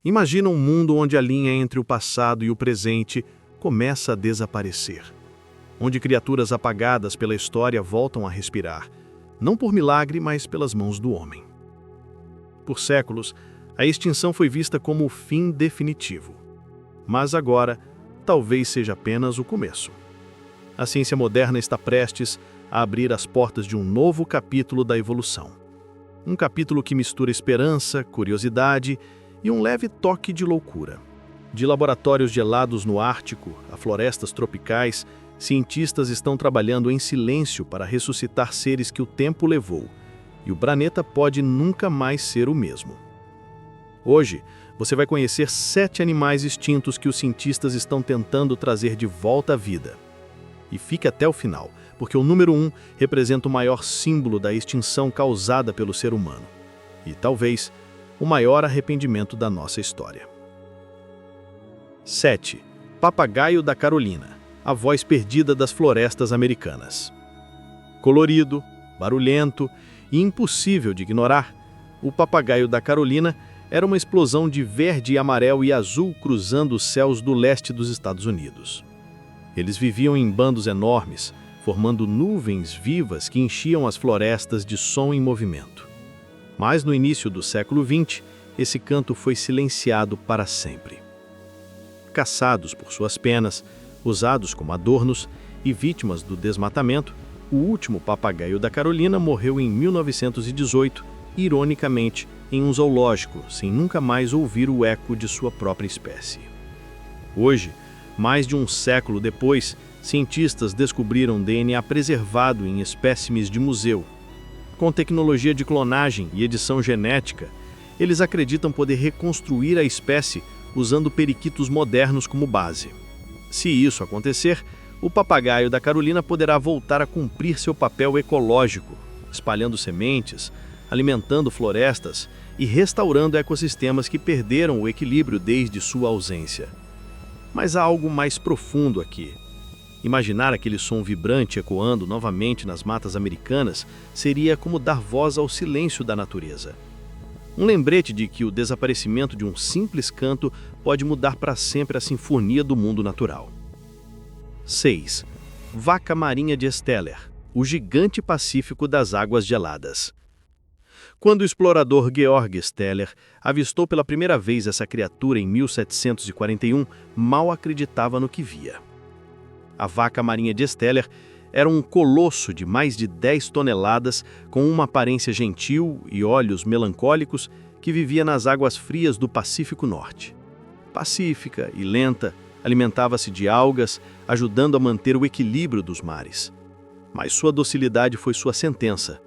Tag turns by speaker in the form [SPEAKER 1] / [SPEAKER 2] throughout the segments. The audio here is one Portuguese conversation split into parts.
[SPEAKER 1] Imagina um mundo onde a linha entre o passado e o presente começa a desaparecer. Onde criaturas apagadas pela história voltam a respirar, não por milagre, mas pelas mãos do homem. Por séculos, a extinção foi vista como o fim definitivo. Mas agora, talvez seja apenas o começo. A ciência moderna está prestes a abrir as portas de um novo capítulo da evolução. Um capítulo que mistura esperança, curiosidade e um leve toque de loucura. De laboratórios gelados no Ártico a florestas tropicais, cientistas estão trabalhando em silêncio para ressuscitar seres que o tempo levou, e o planeta pode nunca mais ser o mesmo. Hoje, você vai conhecer 7 animais extintos que os cientistas estão tentando trazer de volta à vida. E fique até o final, porque o número 1 representa o maior símbolo da extinção causada pelo ser humano. E talvez o maior arrependimento da nossa história. 7. Papagaio da Carolina, a voz perdida das florestas americanas. Colorido, barulhento e impossível de ignorar, o papagaio da Carolina era uma explosão de verde, amarelo e azul cruzando os céus do leste dos Estados Unidos. Eles viviam em bandos enormes, formando nuvens vivas que enchiam as florestas de som em movimento. Mas no início do século XX, esse canto foi silenciado para sempre. Caçados por suas penas, usados como adornos e vítimas do desmatamento, o último papagaio da Carolina morreu em 1918, ironicamente, em um zoológico, sem nunca mais ouvir o eco de sua própria espécie. Hoje, mais de um século depois, cientistas descobriram DNA preservado em espécimes de museu. Com tecnologia de clonagem e edição genética, eles acreditam poder reconstruir a espécie usando periquitos modernos como base. Se isso acontecer, o papagaio da Carolina poderá voltar a cumprir seu papel ecológico, espalhando sementes, alimentando florestas e restaurando ecossistemas que perderam o equilíbrio desde sua ausência. Mas há algo mais profundo aqui. Imaginar aquele som vibrante ecoando novamente nas matas americanas seria como dar voz ao silêncio da natureza. Um lembrete de que o desaparecimento de um simples canto pode mudar para sempre a sinfonia do mundo natural. 6. Vaca marinha de Steller, o gigante pacífico das águas geladas. Quando o explorador Georg Steller avistou pela primeira vez essa criatura em 1741, mal acreditava no que via. A vaca marinha de Steller era um colosso de mais de 10 toneladas, com uma aparência gentil e olhos melancólicos, que vivia nas águas frias do Pacífico Norte. Pacífica e lenta, alimentava-se de algas, ajudando a manter o equilíbrio dos mares. Mas sua docilidade foi sua sentença.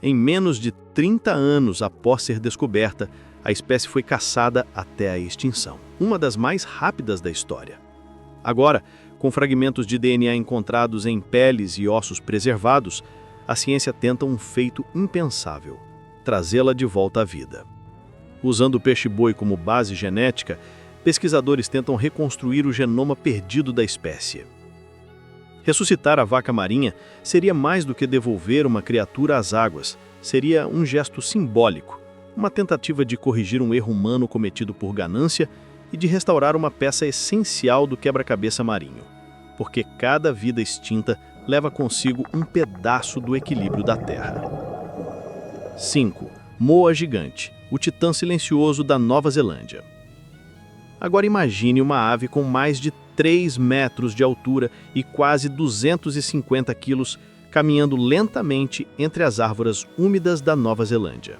[SPEAKER 1] Em menos de 30 anos após ser descoberta, a espécie foi caçada até a extinção, uma das mais rápidas da história. Agora, com fragmentos de DNA encontrados em peles e ossos preservados, a ciência tenta um feito impensável: trazê-la de volta à vida. Usando o peixe-boi como base genética, pesquisadores tentam reconstruir o genoma perdido da espécie. Ressuscitar a vaca marinha seria mais do que devolver uma criatura às águas, seria um gesto simbólico, uma tentativa de corrigir um erro humano cometido por ganância e de restaurar uma peça essencial do quebra-cabeça marinho, porque cada vida extinta leva consigo um pedaço do equilíbrio da Terra. 5. Moa gigante, o titã silencioso da Nova Zelândia. Agora imagine uma ave com mais de 3 metros de altura e quase 250 quilos caminhando lentamente entre as árvores úmidas da Nova Zelândia.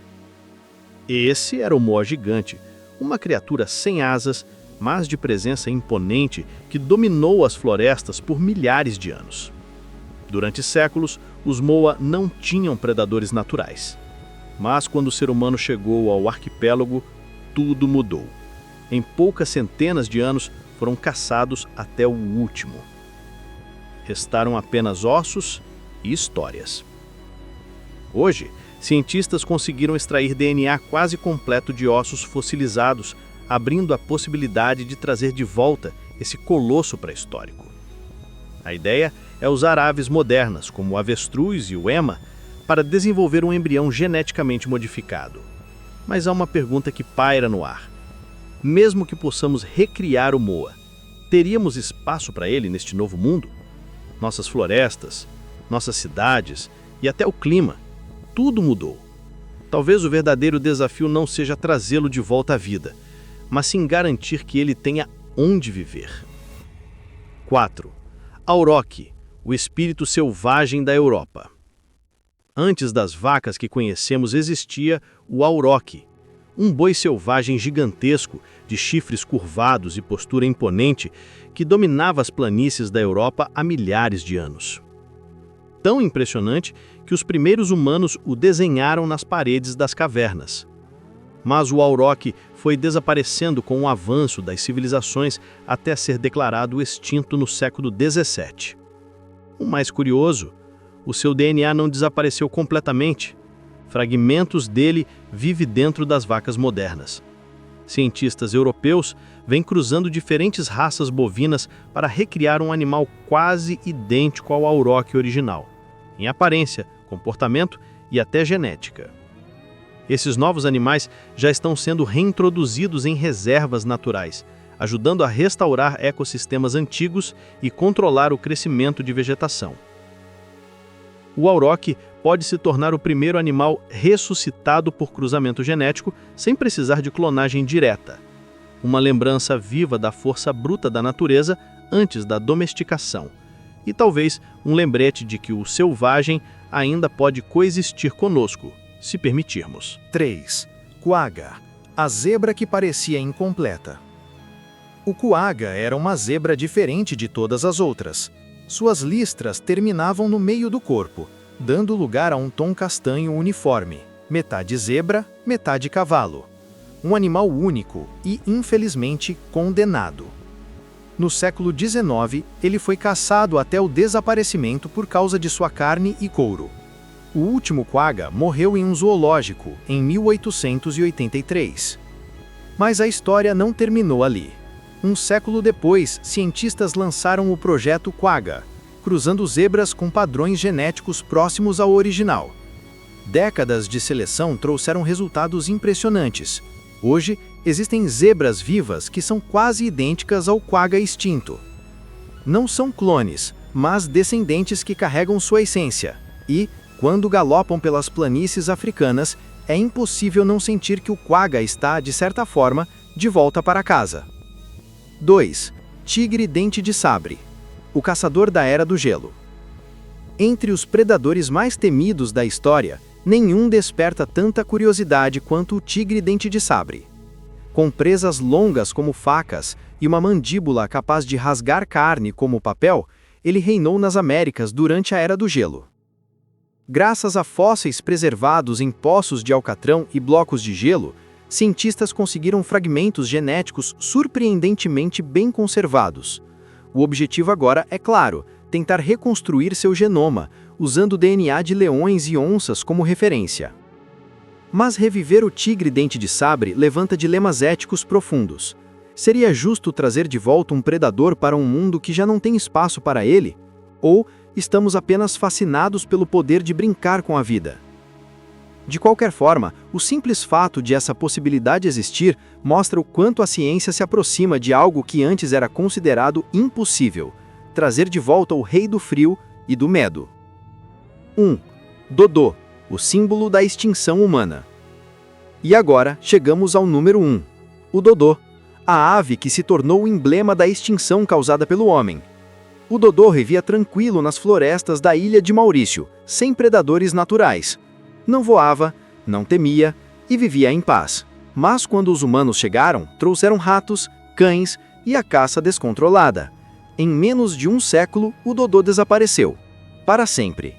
[SPEAKER 1] Esse era o moa gigante, uma criatura sem asas, mas de presença imponente que dominou as florestas por milhares de anos. Durante séculos, os moa não tinham predadores naturais. Mas quando o ser humano chegou ao arquipélago, tudo mudou. Em poucas centenas de anos, foram caçados até o último. Restaram apenas ossos e histórias. Hoje, cientistas conseguiram extrair DNA quase completo de ossos fossilizados, abrindo a possibilidade de trazer de volta esse colosso pré-histórico. A ideia é usar aves modernas, como o avestruz e o ema, para desenvolver um embrião geneticamente modificado. Mas há uma pergunta que paira no ar. Mesmo que possamos recriar o Moa, teríamos espaço para ele neste novo mundo? Nossas florestas, nossas cidades e até o clima, tudo mudou. Talvez o verdadeiro desafio não seja trazê-lo de volta à vida, mas sim garantir que ele tenha onde viver. 4. Auroch, o espírito selvagem da Europa. Antes das vacas que conhecemos existia o Auroch, um boi selvagem gigantesco, de chifres curvados e postura imponente, que dominava as planícies da Europa há milhares de anos. Tão impressionante que os primeiros humanos o desenharam nas paredes das cavernas. Mas o Auroch foi desaparecendo com o avanço das civilizações até ser declarado extinto no século XVII. O mais curioso, o seu DNA não desapareceu completamente. Fragmentos dele vivem dentro das vacas modernas. Cientistas europeus vêm cruzando diferentes raças bovinas para recriar um animal quase idêntico ao Auroch original, em aparência, comportamento e até genética. Esses novos animais já estão sendo reintroduzidos em reservas naturais, ajudando a restaurar ecossistemas antigos e controlar o crescimento de vegetação. O Auroch pode se tornar o primeiro animal ressuscitado por cruzamento genético sem precisar de clonagem direta. Uma lembrança viva da força bruta da natureza antes da domesticação. E talvez um lembrete de que o selvagem ainda pode coexistir conosco, se permitirmos.
[SPEAKER 2] 3. Quagga, a zebra que parecia incompleta. O quagga era uma zebra diferente de todas as outras. Suas listras terminavam no meio do corpo, dando lugar a um tom castanho uniforme, metade zebra, metade cavalo. Um animal único e, infelizmente, condenado. No século XIX, ele foi caçado até o desaparecimento por causa de sua carne e couro. O último quagga morreu em um zoológico, em 1883. Mas a história não terminou ali. Um século depois, cientistas lançaram o projeto Quagga, cruzando zebras com padrões genéticos próximos ao original. Décadas de seleção trouxeram resultados impressionantes. Hoje, existem zebras vivas que são quase idênticas ao quagga extinto. Não são clones, mas descendentes que carregam sua essência. E, quando galopam pelas planícies africanas, é impossível não sentir que o quagga está, de certa forma, de volta para casa. 2. Tigre dente de sabre, o caçador da Era do Gelo. Entre os predadores mais temidos da história, nenhum desperta tanta curiosidade quanto o tigre dente de sabre. Com presas longas como facas e uma mandíbula capaz de rasgar carne como papel, ele reinou nas Américas durante a Era do Gelo. Graças a fósseis preservados em poços de alcatrão e blocos de gelo, cientistas conseguiram fragmentos genéticos surpreendentemente bem conservados. O objetivo agora é claro, tentar reconstruir seu genoma, usando o DNA de leões e onças como referência. Mas reviver o tigre dente de sabre levanta dilemas éticos profundos. Seria justo trazer de volta um predador para um mundo que já não tem espaço para ele? Ou estamos apenas fascinados pelo poder de brincar com a vida? De qualquer forma, o simples fato de essa possibilidade existir mostra o quanto a ciência se aproxima de algo que antes era considerado impossível: trazer de volta o rei do frio e do medo. 1. Dodô, o símbolo da extinção humana. E agora chegamos ao número 1. O dodô, a ave que se tornou o emblema da extinção causada pelo homem. O dodô vivia tranquilo nas florestas da ilha de Maurício, sem predadores naturais. Não voava, não temia e vivia em paz. Mas quando os humanos chegaram, trouxeram ratos, cães e a caça descontrolada. Em menos de um século, o dodô desapareceu. Para sempre.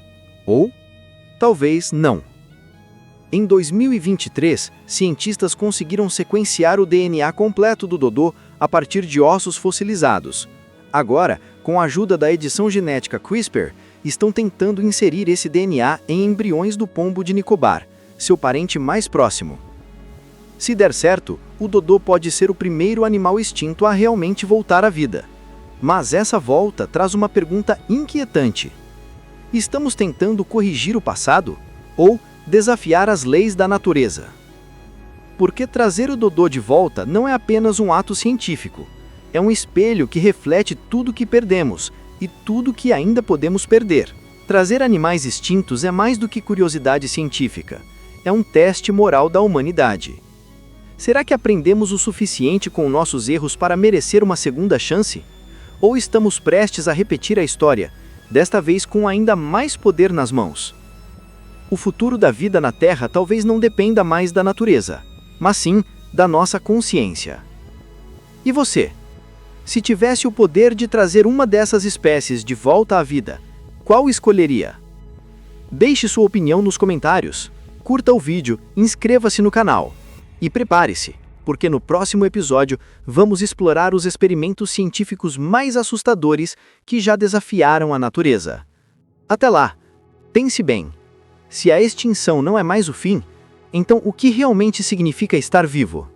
[SPEAKER 2] Ou, talvez não. Em 2023, cientistas conseguiram sequenciar o DNA completo do dodô a partir de ossos fossilizados. Agora, com a ajuda da edição genética CRISPR, estão tentando inserir esse DNA em embriões do pombo de Nicobar, seu parente mais próximo. Se der certo, o dodô pode ser o primeiro animal extinto a realmente voltar à vida. Mas essa volta traz uma pergunta inquietante. Estamos tentando corrigir o passado? Ou desafiar as leis da natureza? Porque trazer o Dodô de volta não é apenas um ato científico. É um espelho que reflete tudo que perdemos e tudo que ainda podemos perder. Trazer animais extintos é mais do que curiosidade científica. É um teste moral da humanidade. Será que aprendemos o suficiente com nossos erros para merecer uma segunda chance? Ou estamos prestes a repetir a história, desta vez com ainda mais poder nas mãos? O futuro da vida na Terra talvez não dependa mais da natureza, mas sim da nossa consciência. E você? Se tivesse o poder de trazer uma dessas espécies de volta à vida, qual escolheria? Deixe sua opinião nos comentários, curta o vídeo, inscreva-se no canal e prepare-se, porque no próximo episódio vamos explorar os experimentos científicos mais assustadores que já desafiaram a natureza. Até lá, pense bem, se a extinção não é mais o fim, então o que realmente significa estar vivo?